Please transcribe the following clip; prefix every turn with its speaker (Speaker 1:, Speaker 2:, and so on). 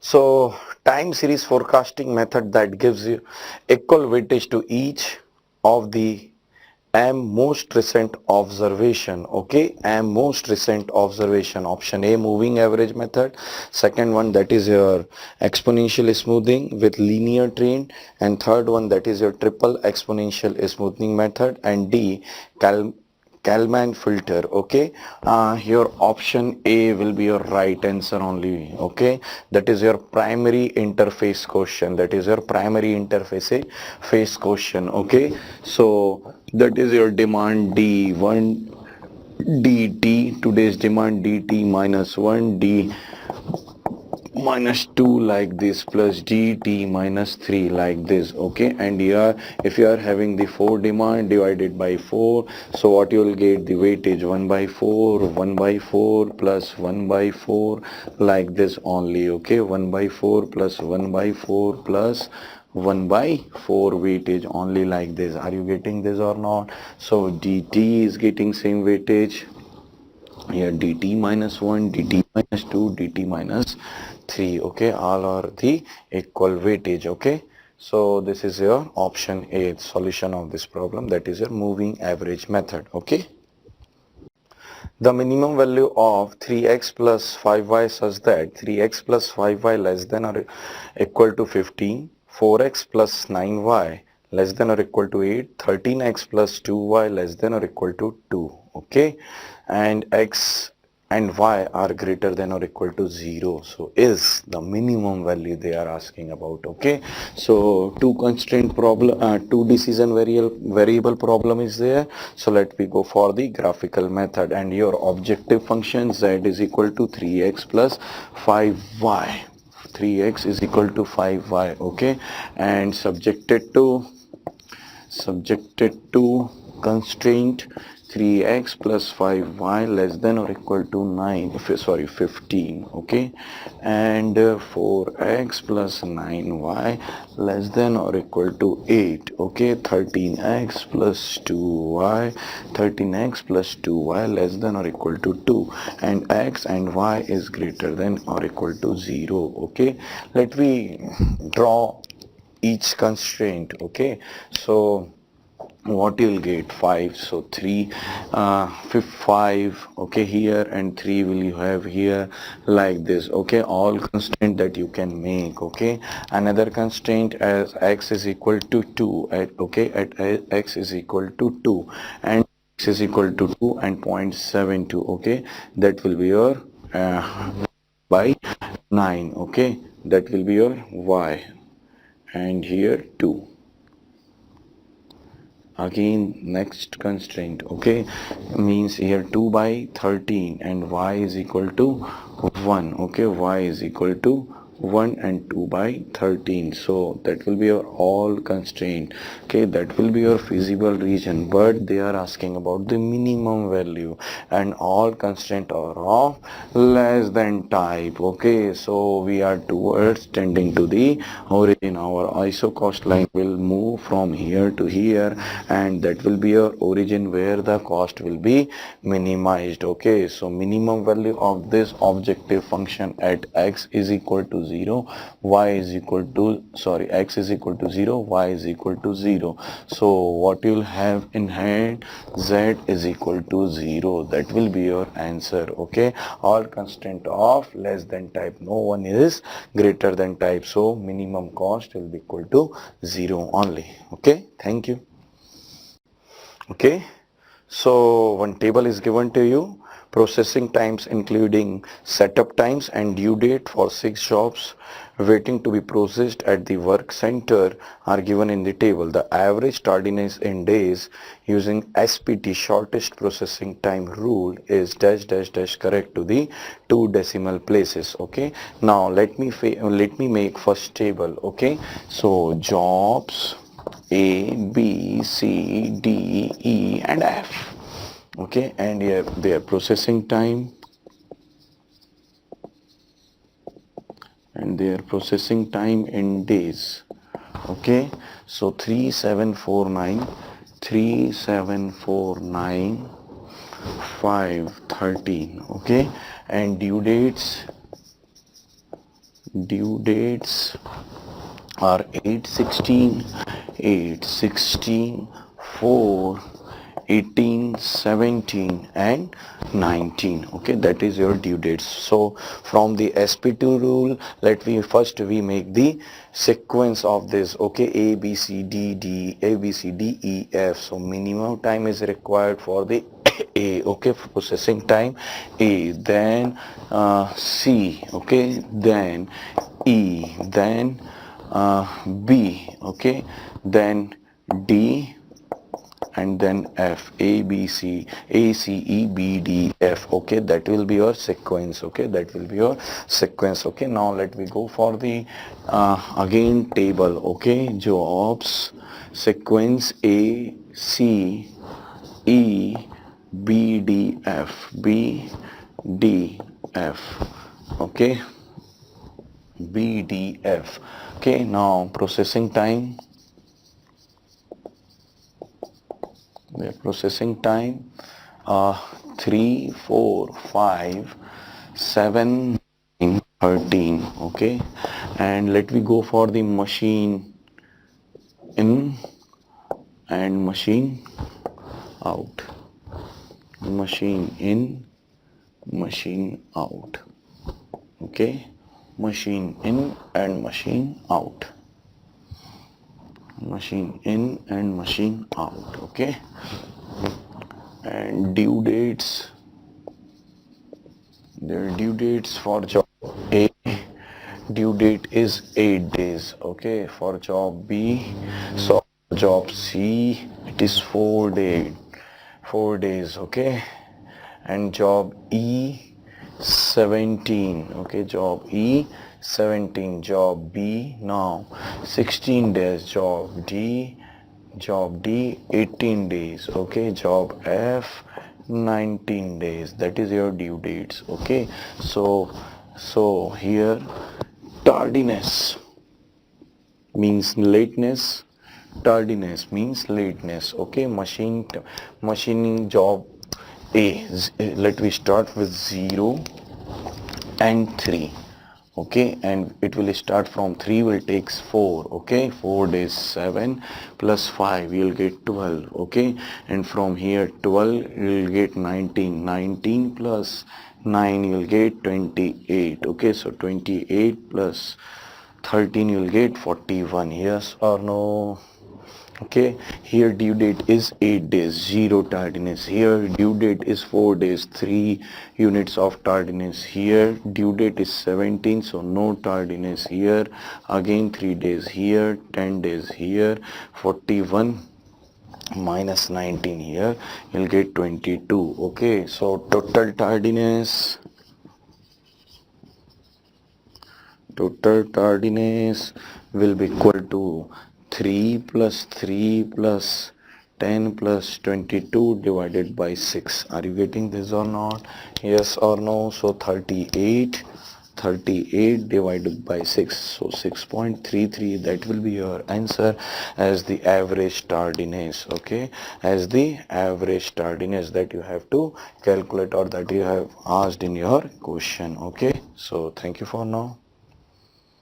Speaker 1: So time series forecasting method that gives you equal weightage to each of the M most recent observation. Okay, M most recent observation. Option A, moving average method. Second one, that is your exponential smoothing with linear trend. And third one, that is your triple exponential smoothing method. And D, Cal Kalman filter. Okay, your option A will be your right answer only. Okay, that is your primary interface question. That is your primary interface face question. Okay, so that is your demand D1 dt, today's demand dt minus 1 d minus 2 like this plus dt minus 3 like this. Okay, and here if you are having the 4 demand divided by 4, so what you will get, the weightage 1 by 4, 1 by 4 plus 1 by 4 like this only. Okay, 1 by 4 plus 1 by 4 plus 1 by 4 weightage only like this. Are you getting this or not? So dt is getting same weightage here, dt minus 1, dt minus 2, dt minus 3. Okay, all are the equal weightage. Okay, so this is your option A, solution of this problem, that is your moving average method. Okay, the minimum value of 3x plus 5y such that 3x plus 5y less than or equal to 15, 4x plus 9y less than or equal to 8, 13x plus 2y less than or equal to 2. Okay, and x and y are greater than or equal to 0. So is the minimum value they are asking about. Okay, so two constraint problem, two decision variable problem is there. So let me go for the graphical method, and your objective function z is equal to 3x plus 5y. 3x is equal to 5y. Okay, and subjected to constraint 3x plus 5y less than or equal to 15. Okay, and 4x plus 9y less than or equal to 8. Okay, 13x plus 2y less than or equal to 2, and x and y is greater than or equal to 0. Okay, let me draw each constraint. Okay, so what you'll get 5, so 3 5. Okay, here and 3 will you have here like this. Okay, all constraint that you can make. Okay, another constraint as x is equal to 2 at, okay, at x is equal to 2 and x is equal to 2 and 0.72. Okay, that will be your by 9. Okay, that will be your y, and here 2. Again next constraint. Okay, means here 2 by 13 and y is equal to 1. Okay, y is equal to 1 and 2 by 13. So that will be your all constraint. Okay, that will be your feasible region, but they are asking about the minimum value, and all constraint are of less than type. Okay, so we are towards tending to the origin. Our iso cost line will move from here to here, and that will be your origin where the cost will be minimized. Okay, so minimum value of this objective function at x is equal to 0, y is equal to, sorry, x is equal to 0, y is equal to 0. So what you'll have in hand, z is equal to 0. That will be your answer. Okay, all constraint of less than type, no one is greater than type, so minimum cost will be equal to 0 only. Okay, thank you. Okay, so one table is given to you. Processing times including setup times and due date for 6 jobs waiting to be processed at the work center are given in the table. The average tardiness in days using SPT, shortest processing time rule, is dash dash dash correct to the 2 decimal places. Okay, now let me make first table. Okay, so jobs A, B, C, D, E and F. Okay, and here their processing time in days. Okay, so 3749, 3749, 513. Okay, and due dates due dates are 816, 816, 4, 18, 17 and 19. Okay, that is your due dates. So from the SP2 rule, we make the sequence of this. Okay, A B C D D, A B C D E F. So minimum time is required for the A. Okay, for processing time A, then C. Okay, then E, then B. Okay, then D, and then F, A B C, A C E B D F. Okay, that will be your sequence. Okay, that will be your sequence. Okay, now let me go for the again table. Okay, jobs sequence A C E B D F, B D F. Okay, B D F. Okay, now processing time. The processing time 3, 4, 5, 7, 9, 13. Okay, and let me go for the machine in and machine out. Machine in, machine out. Okay, machine in and machine out. Machine in and machine out. Okay, and due dates. Their due dates for job A, due date is 8 days. Okay, for job B, so job C, it is 4 days. Okay, and job E, 17. Okay, job E, 17. Job B, now 16 days. Job D 18 days. Okay, job F 19 days. That is your due dates. Okay, so here tardiness means lateness, tardiness means lateness. Okay, machining job A, let me start with 0 and 3. Okay, and it will start from 3 will takes 4. Okay, 4 days, 7 plus 5 you'll get 12. Okay, and from here 12 you'll get 19, 19 plus 9 you'll get 28. Okay, so 28 plus 13 you'll get 41. Yes or no? Okay, here due date is 8 days, 0 tardiness. Here due date is 4 days, 3 units of tardiness. Here due date is 17, so no tardiness. Here again 3 days. Here 10 days. Here 41 minus 19. Here you'll get 22. Okay, so total tardiness will be equal to 3 plus 3 plus 10 plus 22 divided by 6. Are you getting this or not? Yes or no? So 38 divided by 6, so 6.33. that will be your answer as the average tardiness. Okay, as the average tardiness that you have to calculate or that you have asked in your question. Okay, so thank you for now.